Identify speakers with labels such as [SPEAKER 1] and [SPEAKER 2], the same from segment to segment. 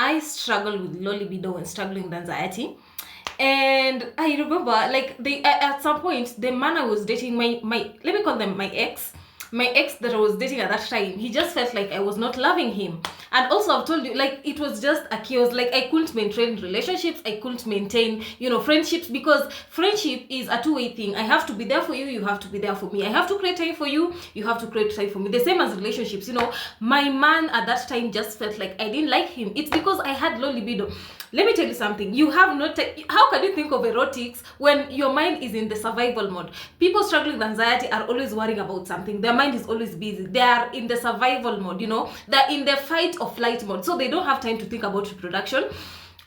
[SPEAKER 1] I struggle with low libido and struggling with anxiety. And I remember, like, at some point, the man I was dating, my let me call them my ex that I was dating at that time, he just felt like I was not loving him. And also, I've told you, like, it was just a chaos. Like, I couldn't maintain relationships, I couldn't maintain, friendships, because friendship is a two-way thing. I have to be there for you, you have to be there for me. I have to create time for you, you have to create time for me. The same as relationships. My man at that time just felt like I didn't like him. It's because I had low libido. Let me tell you something. You have not. How can you think of erotics when your mind is in the survival mode? People struggling with anxiety are always worrying about something. Their mind is always busy. They are in the survival mode. They're in the fight or flight mode, so they don't have time to think about reproduction.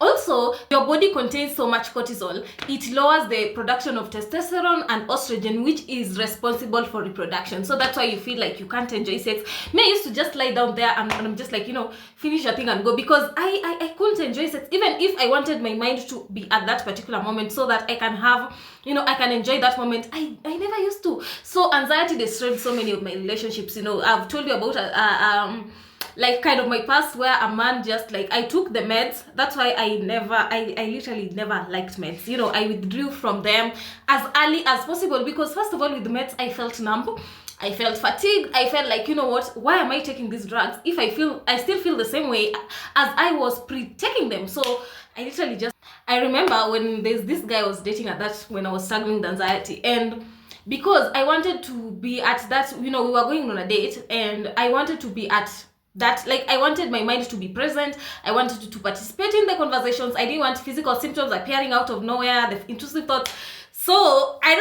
[SPEAKER 1] Also, your body contains so much cortisol, it lowers the production of testosterone and oestrogen, which is responsible for reproduction. So that's why you feel like you can't enjoy sex. Me, I used to just lie down there and I'm just like, finish your thing and go, because I couldn't enjoy sex, even if I wanted my mind to be at that particular moment so that I can have, I can enjoy that moment. I never used to. So anxiety destroyed so many of my relationships. I've told you about like kind of my past, where a man just like, I took the meds. That's why I literally never liked meds. I withdrew from them as early as possible, because first of all, with the meds, I felt numb, I felt fatigued, I felt like, why am I taking these drugs if I still feel the same way as I was pre-taking them? So I remember when there's this guy I was dating at that, when I was struggling with anxiety, and because I wanted to be at that, we were going on a date, and I wanted to be at that, like, I wanted my mind to be present, I wanted to participate in the conversations, I didn't want physical symptoms appearing out of nowhere, the intrusive thoughts. So I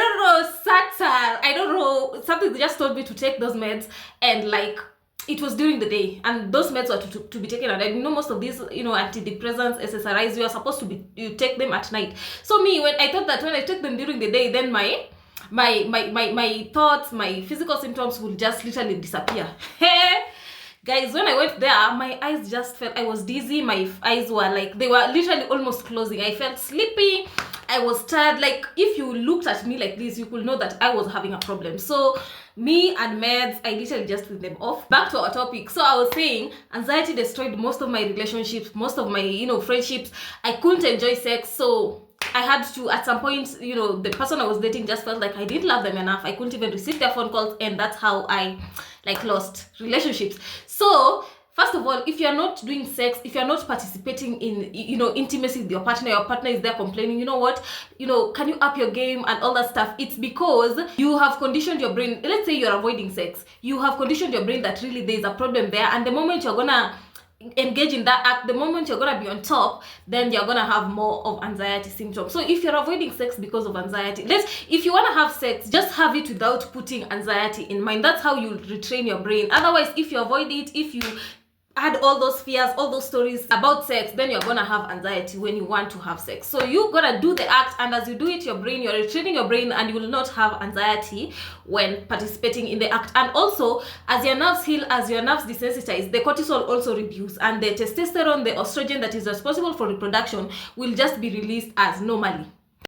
[SPEAKER 1] don't know, something just told me to take those meds, and like, it was during the day, and those meds were to be taken at night. Most of these, antidepressants, SSRIs, you are supposed to you take them at night. So me, when I thought that when I take them during the day, then my thoughts, my physical symptoms will just literally disappear. Guys, when I went there, my eyes just felt, I was dizzy, my eyes were like, they were literally almost closing. I felt sleepy, I was tired. Like, if you looked at me like this, you could know that I was having a problem. So me and meds, I literally just took them off. Back to our topic. So I was saying, anxiety destroyed most of my relationships, most of my, friendships. I couldn't enjoy sex, so I had to, at some point, the person I was dating just felt like I didn't love them enough. I couldn't even receive their phone calls, and that's how I lost relationships. So first of all, if you're not doing sex, if you're not participating in intimacy with your partner is there complaining, can you up your game and all that stuff, it's because you have conditioned your brain. Let's say you're avoiding sex, you have conditioned your brain that really there's a problem there, and the moment you're gonna engage in that act, the moment you're gonna be on top, then you're gonna have more of anxiety symptoms. So if you're avoiding sex because of anxiety, if you want to have sex, just have it without putting anxiety in mind. That's how you retrain your brain. Otherwise, if you avoid it, if you add all those fears, all those stories about sex, then you're gonna have anxiety when you want to have sex. So you gotta do the act, and as you do it, you're retraining your brain, and you will not have anxiety when participating in the act. And also, as your nerves heal, as your nerves desensitize, the cortisol also reduce, and the testosterone, the oestrogen that is responsible for reproduction, will just be released as normally.